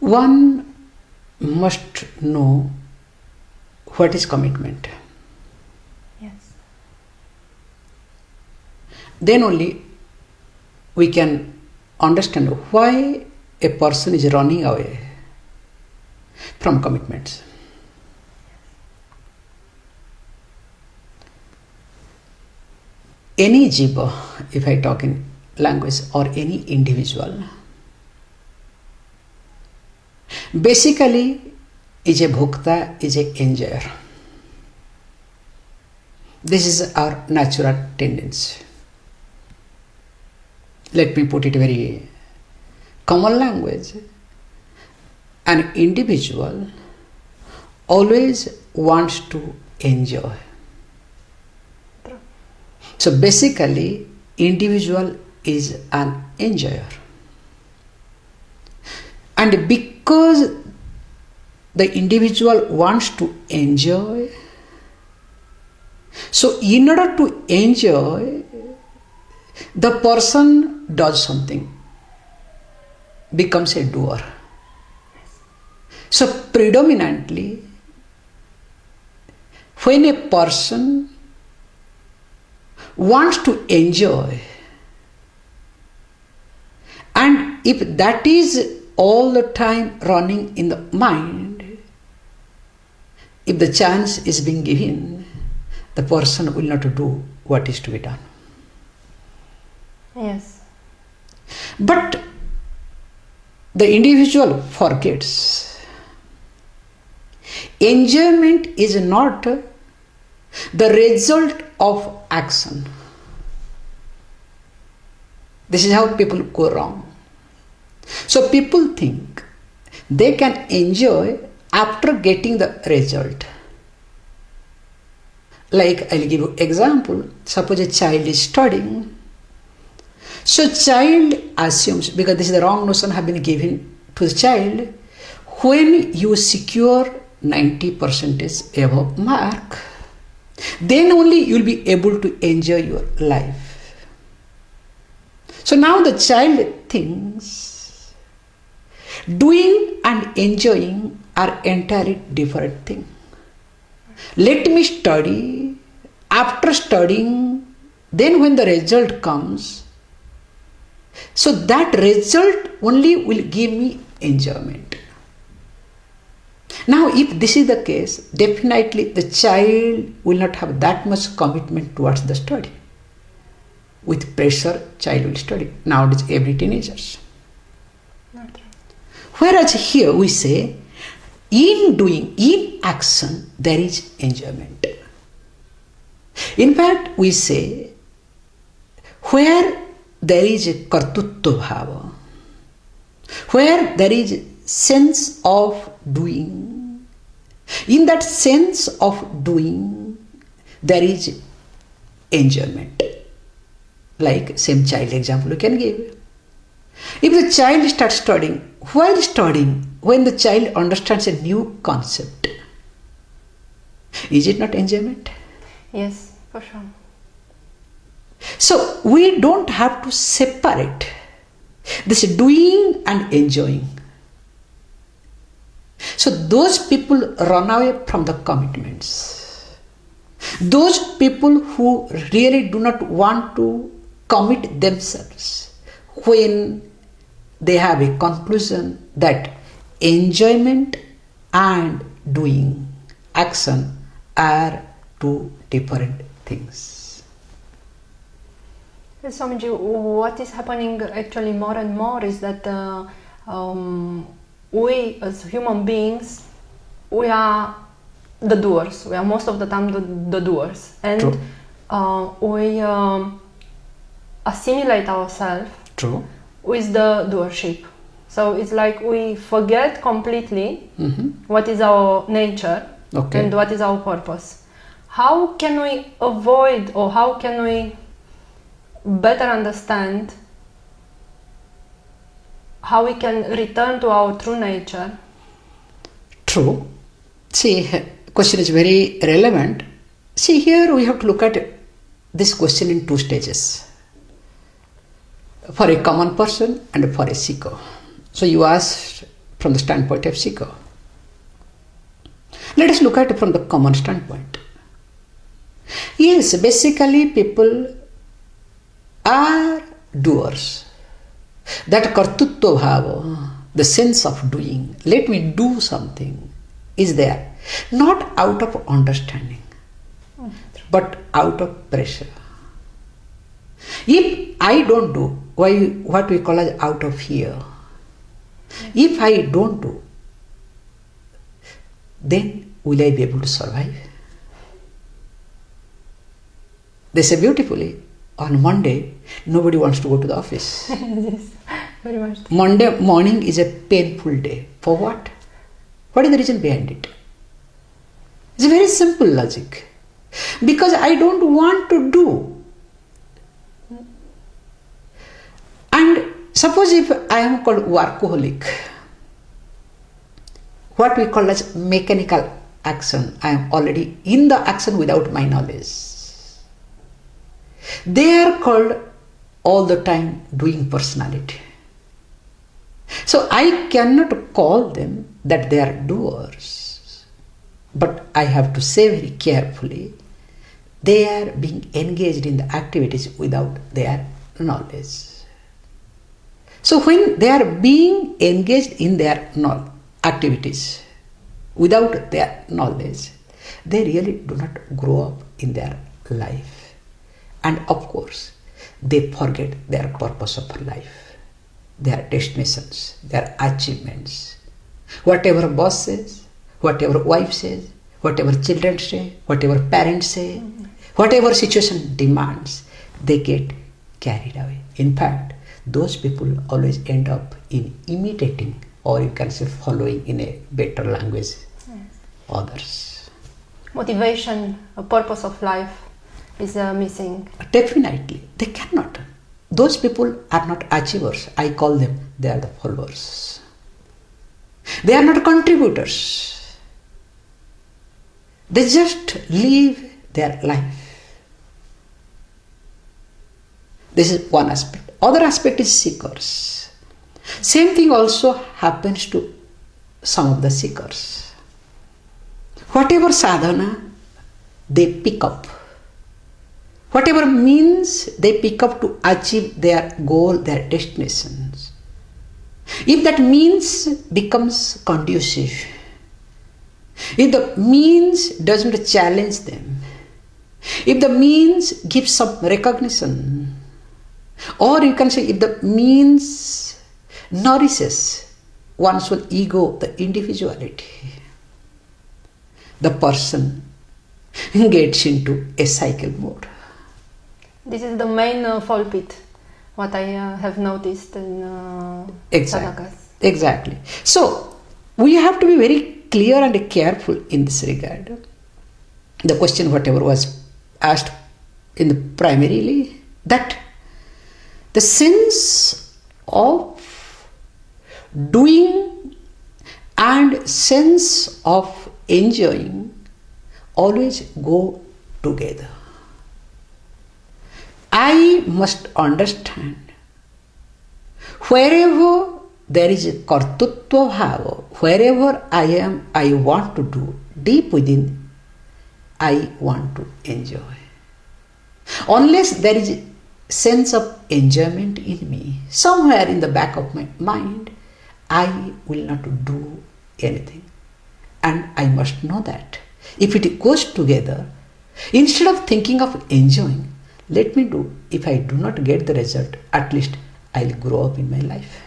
One must know what is commitment. Yes. Then only we can understand why a person is running away from commitments. Any jiva, if I talk in language, or any individual, basically is a bhokta, is a enjoyer. This is our natural tendency. Let me put it very common language. An individual always wants to enjoy. So basically, individual is an enjoyer. And because the individual wants to enjoy, so in order to enjoy, the person does something, becomes a doer. So predominantly, when a person wants to enjoy, and if that is all the time running in the mind, if the chance is being given, the person will not do what is to be done. Yes. But the individual forgets. Enjoyment is not the result of action. This is how people go wrong. So people think they can enjoy after getting the result. Like, I'll give you example. Suppose a child is studying. So child assumes, because this is the wrong notion have been given to the child, when you secure 90% above mark, then only you will be able to enjoy your life. So now the child thinks doing and enjoying are entirely different things. Let me study. After studying, then when the result comes, so that result only will give me enjoyment. Now, if this is the case, definitely the child will not have that much commitment towards the study. With pressure, child will study. Nowadays, every teenagers. Whereas here we say, in doing, in action, there is enjoyment. In fact, we say, where there is a kartutva bhava, where there is sense of doing, in that sense of doing, there is enjoyment. Like same child example you can give. If the child starts studying, while studying, when the child understands a new concept, is it not enjoyment? Yes, for sure. So we don't have to separate this doing and enjoying. So those people run away from the commitments. Those people who really do not want to commit themselves, when they have a conclusion that enjoyment and doing, action, are two different things. Swamiji, what is happening actually more and more is that we as human beings, we are the doers. We are most of the time the doers. And we assimilate ourselves with the doership. So it's like we forget completely what is our nature and what is our purpose. How can we avoid, or how can we better understand how we can return to our true nature? True. See, question is very relevant. See, here we have to look at this question in two stages. For a common person and for a seeker. So you asked from the standpoint of seeker. Let us look at it from the common standpoint. Yes, basically people are doers. That kartutva bhava, the sense of doing, let me do something, is there. Not out of understanding, but out of pressure. If I don't do, what we call as out of fear, if I don't do, then will I be able to survive? They say beautifully, on Monday, nobody wants to go to the office. Yes, very much. Monday morning is a painful day. For what? What is the reason behind it? It's a very simple logic. Because I don't want to do. And suppose if I am called workaholic, what we call as mechanical action, I am already in the action without my knowledge. They are called all the time doing personality. So I cannot call them that they are doers. But I have to say very carefully, they are being engaged in the activities without their knowledge. So when they are being engaged in their activities without their knowledge, they really do not grow up in their life. And of course, they forget their purpose of life, their destinations, their achievements. Whatever boss says, whatever wife says, whatever children say, whatever parents say, whatever situation demands, they get carried away. In fact, those people always end up in imitating, or you can say following in a better language, others. Motivation, a purpose of life is missing. Definitely, they cannot. Those people are not achievers. I call them, they are the followers. They are not contributors. They just live their life. This is one aspect. Other aspect is seekers. Same thing also happens to some of the seekers. Whatever sadhana they pick up, whatever means they pick up to achieve their goal, their destinations, if that means becomes conducive, if the means doesn't challenge them, if the means gives some recognition, or you can say if the means nourishes one's own ego, the individuality, the person gets into a cycle mode. This is the main fall pit, what I have noticed in sadhakas. Exactly. So, we have to be very clear and careful in this regard. The question whatever was asked in the primarily, that the sense of doing and sense of enjoying always go together. I must understand, wherever there is a kartutva bhava, wherever I want to do, deep within, I want to enjoy. Unless there is a sense of enjoyment in me, somewhere in the back of my mind, I will not do anything. And I must know that. If it goes together, instead of thinking of enjoying, let me do. If I do not get the result, at least I'll grow up in my life.